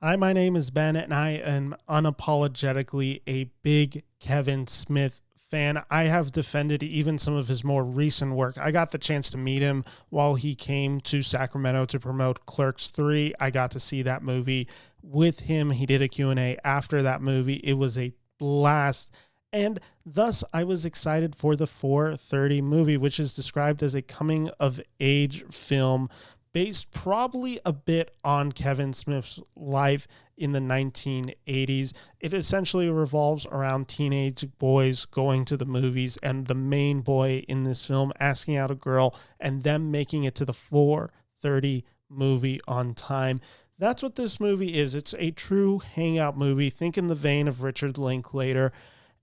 Hi, my name is Ben, and I am unapologetically a big Kevin Smith fan. I have defended even some of his more recent work. I got the chance to meet him while he came to Sacramento to promote Clerks 3. I got to see that movie with him. He did a Q&A after that movie. It was a blast. And thus, I was excited for the 4:30 movie, which is described as a coming of age film based probably a bit on Kevin Smith's life in the 1980s. It essentially revolves around teenage boys going to the movies and the main boy in this film asking out a girl and them making it to the 4:30 movie on time. That's what this movie is. It's a true hangout movie. Think in the vein of Richard Linklater.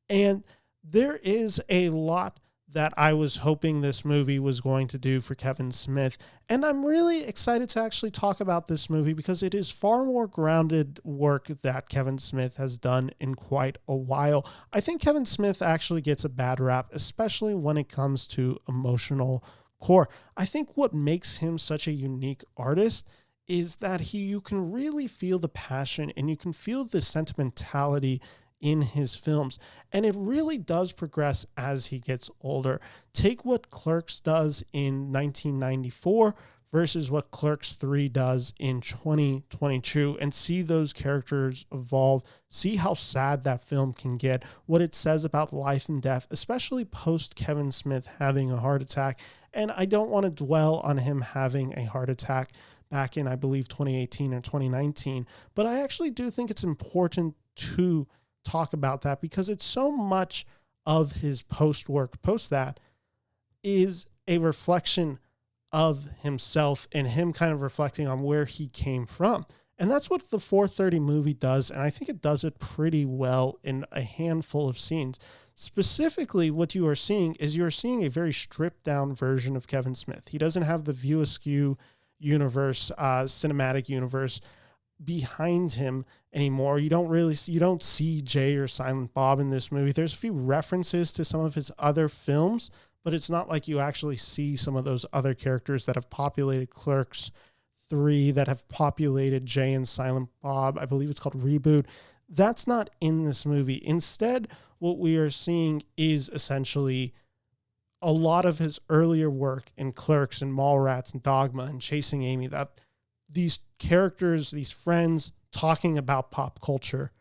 And there is a lot that I was hoping this movie was going to do for Kevin Smith. And I'm really excited to actually talk about this movie because it is far more grounded work that Kevin Smith has done in quite a while. I think Kevin Smith actually gets a bad rap, especially when it comes to emotional core. I think what makes him such a unique artist is that you can really feel the passion and you can feel the sentimentality in his films. And it really does progress as he gets older. Take what Clerks does in 1994 versus what Clerks 3 does in 2022 and see those characters evolve. See how sad that film can get, what it says about life and death, especially post Kevin Smith having a heart attack. And I don't want to dwell on him having a heart attack back in, I believe, 2018 or 2019. But I actually do think it's important to talk about that because it's so much of his post that is a reflection of himself and him kind of reflecting on where he came from. And that's what the 4:30 movie does. And I think it does it pretty well in a handful of scenes. Specifically, what you are seeing is you're seeing a very stripped down version of Kevin Smith. He doesn't have the View Askew universe, cinematic universe behind him anymore. You don't see Jay or Silent Bob in this movie. There's a few references to some of his other films, but it's not like you actually see some of those other characters that have populated Clerks 3, that have populated Jay and Silent Bob. I believe it's called Reboot. That's not in this movie. Instead, what we are seeing is essentially a lot of his earlier work in Clerks and Mallrats and Dogma and Chasing Amy, that these characters, these friends talking about pop culture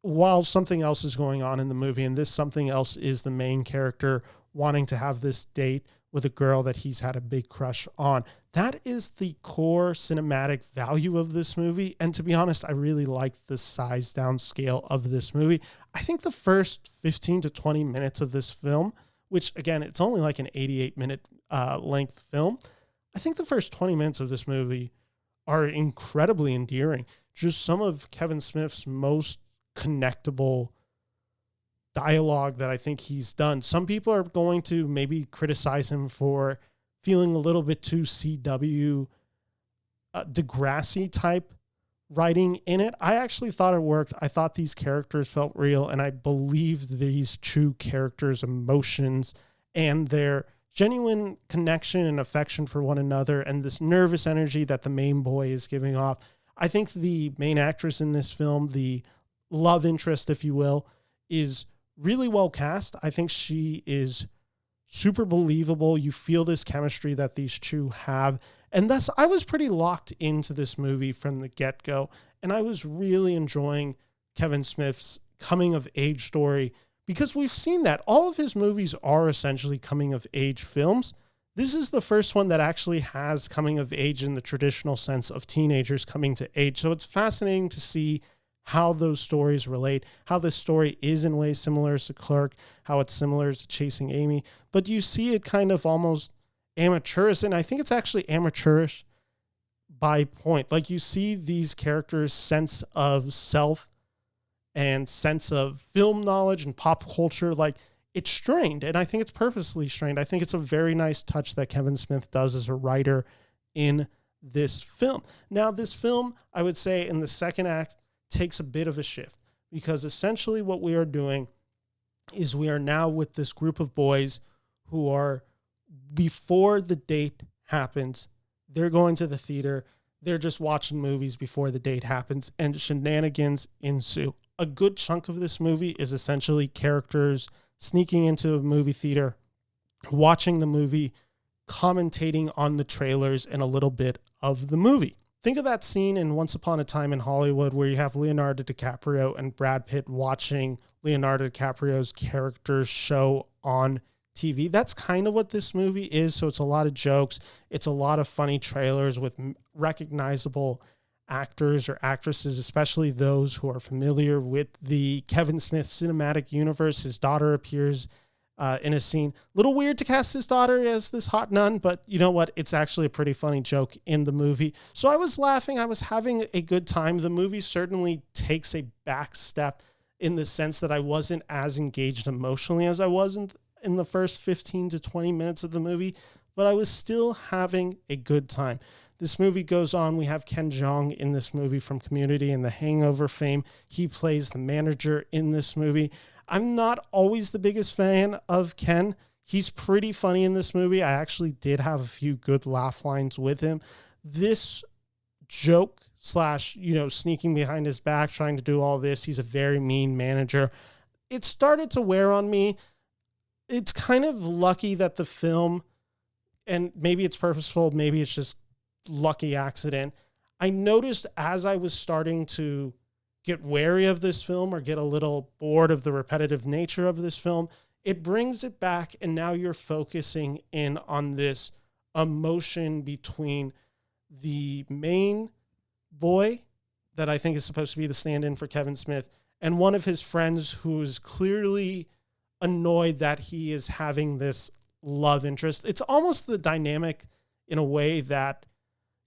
while something else is going on in the movie. And this something else is the main character wanting to have this date with a girl that he's had a big crush on. That is the core cinematic value of this movie. And to be honest, I really like the size down scale of this movie. I think the first 15 to 20 minutes of this film, which again, it's only like an 88-minute length film. I think the first 20 minutes of this movie are incredibly endearing. Just some of Kevin Smith's most connectable dialogue that I think he's done. Some people are going to maybe criticize him for feeling a little bit too CW Degrassi type writing in it. I actually thought it worked. I thought these characters felt real, and I believed these true characters' emotions and their genuine connection and affection for one another and this nervous energy that the main boy is giving off. I think the main actress in this film, the love interest, if you will, is really well cast. I think she is super believable. You feel this chemistry that these two have. And thus, I was pretty locked into this movie from the get-go. And I was really enjoying Kevin Smith's coming of age story, because we've seen that all of his movies are essentially coming of age films. This is the first one that actually has coming of age in the traditional sense of teenagers coming to age. So it's fascinating to see how those stories relate, how this story is in ways similar to Clerk, how it's similar to Chasing Amy, but you see it kind of almost amateurish, and I think it's actually amateurish by point. Like, you see these characters' sense of self and sense of film knowledge and pop culture, like, it's strained, and I think it's purposely strained. I think it's a very nice touch that Kevin Smith does as a writer in this film. Now, this film, I would say, in the second act, takes a bit of a shift, because essentially what we are doing is we are now with this group of boys who are, before the date happens, they're going to the theater. They're just watching movies before the date happens, and shenanigans ensue. A good chunk of this movie is essentially characters sneaking into a movie theater, watching the movie, commentating on the trailers and a little bit of the movie. Think of that scene in Once Upon a Time in Hollywood where you have Leonardo DiCaprio and Brad Pitt watching Leonardo DiCaprio's character's show on TV. That's kind of what this movie is. So it's a lot of jokes. It's a lot of funny trailers with recognizable actors or actresses, especially those who are familiar with the Kevin Smith cinematic universe. His daughter appears in a scene. Little weird to cast his daughter as this hot nun, but you know what? It's actually a pretty funny joke in the movie. So I was laughing. I was having a good time. The movie certainly takes a back step in the sense that I wasn't as engaged emotionally as I was in the first 15 to 20 minutes of the movie, but I was still having a good time. This movie goes on. We have Ken Jeong in this movie from Community and The Hangover fame. He plays the manager in this movie. I'm not always the biggest fan of Ken. He's pretty funny in this movie. I actually did have a few good laugh lines with him. This joke / sneaking behind his back, trying to do all this. He's a very mean manager. It started to wear on me. It's kind of lucky that the film, and maybe it's purposeful, maybe it's just lucky accident. I noticed as I was starting to get wary of this film or get a little bored of the repetitive nature of this film, it brings it back, and now you're focusing in on this emotion between the main boy that I think is supposed to be the stand-in for Kevin Smith and one of his friends who is clearly annoyed that he is having this love interest. It's almost the dynamic in a way that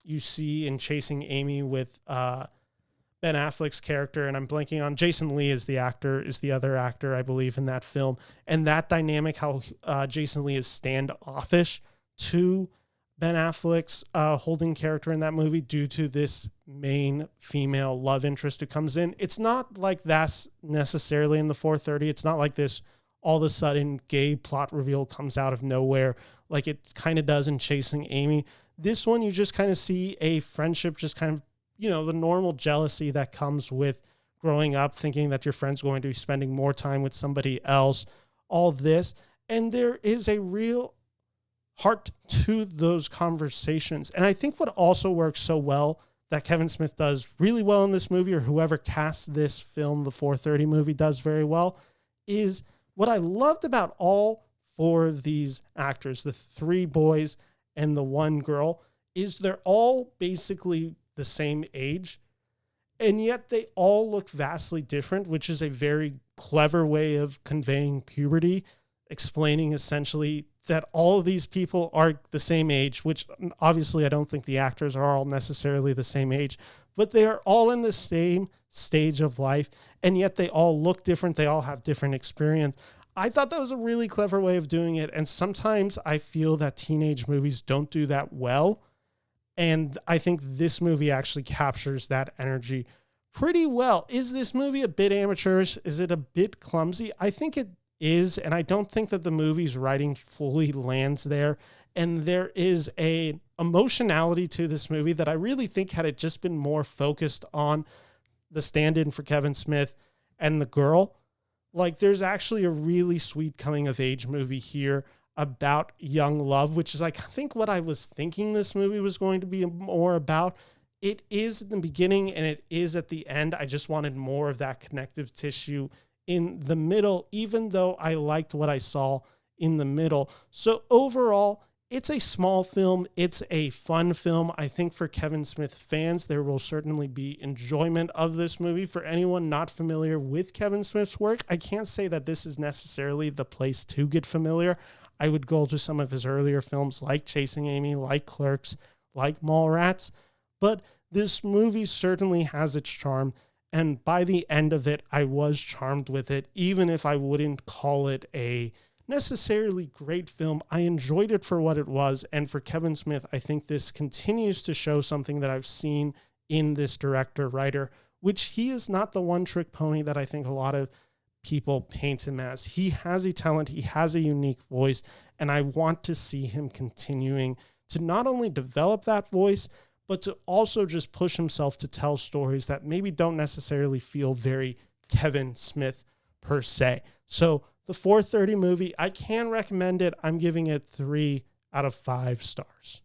you see in Chasing Amy with Ben Affleck's character, and I'm blanking on Jason Lee is the other actor, I believe, in that film. And that dynamic, how Jason Lee is standoffish to Ben Affleck's holding character in that movie due to this main female love interest who comes in. It's not like that's necessarily in the 4:30. It's not like this all of a sudden gay plot reveal comes out of nowhere like it kind of does in Chasing Amy. This one, you just kind of see a friendship, just kind of, the normal jealousy that comes with growing up, thinking that your friend's going to be spending more time with somebody else, all this. And there is a real heart to those conversations. And I think what also works so well that Kevin Smith does really well in this movie, or whoever cast this film, the 4:30 movie, does very well, is what I loved about all four of these actors, the three boys and the one girl, is they're all basically the same age, and yet they all look vastly different, which is a very clever way of conveying puberty, explaining essentially that all of these people are the same age, which obviously I don't think the actors are all necessarily the same age, but they are all in the same stage of life, and yet they all look different. They all have different experience. I thought that was a really clever way of doing it, and sometimes I feel that teenage movies don't do that well, and I think this movie actually captures that energy pretty well. Is this movie a bit amateurish? Is it a bit clumsy? I think it is, and I don't think that the movie's writing fully lands there. And there is a emotionality to this movie that I really think, had it just been more focused on the stand-in for Kevin Smith and the girl, like, there's actually a really sweet coming of age movie here about young love, which is, I think, what I was thinking this movie was going to be more about. It is in the beginning and it is at the end. I just wanted more of that connective tissue in the middle, even though I liked what I saw in the middle. So overall, it's a small film. It's a fun film. I think for Kevin Smith fans, there will certainly be enjoyment of this movie. For anyone not familiar with Kevin Smith's work, I can't say that this is necessarily the place to get familiar. I would go to some of his earlier films like Chasing Amy, like Clerks, like Mallrats. But this movie certainly has its charm. And by the end of it, I was charmed with it, even if I wouldn't call it a necessarily great film. I enjoyed it for what it was. And for Kevin Smith, I think this continues to show something that I've seen in this director-writer, which he is not the one-trick pony that I think a lot of people paint him as. He has a talent, he has a unique voice, and I want to see him continuing to not only develop that voice, but to also just push himself to tell stories that maybe don't necessarily feel very Kevin Smith per se. So the 4:30 movie, I can recommend it. I'm giving it 3 out of 5 stars.